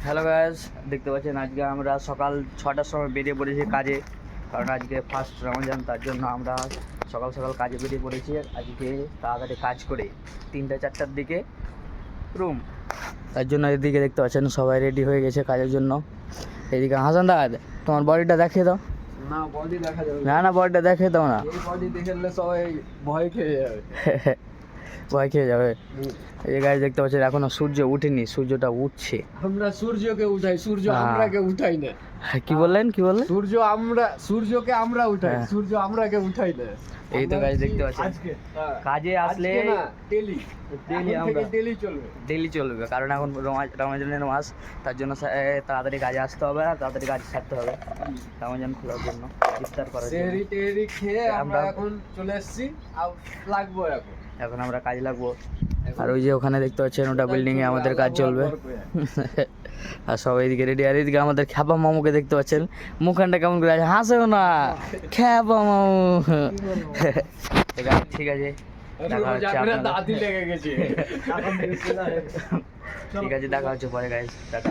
Hello guys, দেখতে পাচ্ছেন আজকে আমরা সকাল 6টার সময় বেরিয়ে পড়েছি কাজে। কারণ আজকে ফার্স্ট রমজান, তার জন্য আমরা সকাল সকাল কাজে বেরিয়ে পড়েছি। আজকে তাড়াতাড়ি কাজ করে 3টা-4টার দিকে রুম। তার জন্য এদিকে দেখতে পাচ্ছেন সবাই রেডি হয়ে গেছে কাজের জন্য। এদিকে হাসান দা, তোমার বডিটা দেখিয়ে দাও। না বডি দেখা যাবে না বডিটা দেখিয়ে দাও না, এই বডি দেখলে সবাই ভয় খেয়ে যাবে। ভয় খেয়ে যাবে। এই গাছ দেখতে পাচ্ছেন এখনো সূর্য উঠেনি, সূর্যটা উঠছে। আমরা সূর্যকে উঠাই, সূর্য আমরাকে উঠাই না। কি বললেন? সূর্যকে আমরা উঠাই, সূর্য আমরাকে উঠাই না। এই তো গাছ দেখতে পাচ্ছেন কাজে আসলে ডেলি চলবে, কারণ এখন রমজানের মাস, তার জন্য তাড়াতাড়ি কাজে আসতে হবে আর তাড়াতাড়ি কাজ ছাড়তে হবে রমজান খোলার জন্য, ইফতার করার জন্য। টেরি খেয়ে আমরা এখন চলে এসেছি, লাগবো এখন আমরা কাজ লাগবো। আর ওই যে ওখানে দেখতে পাচ্ছেন ওটা বিল্ডিং এ আমাদের কাজ চলবে। আর সব এইদিকে রেডি। আর এইদিকে আমাদের খ্যাপা মামুকে দেখতে পাচ্ছেন, মুখানটা কেমন করে আছে, হাসেও না খ্যাপা মামু। ঠিক আছে, দেখা হচ্ছে দাদি লেগে গেছে। ঠিক আছে, দেখা হচ্ছে পরে গাইস, টাটা।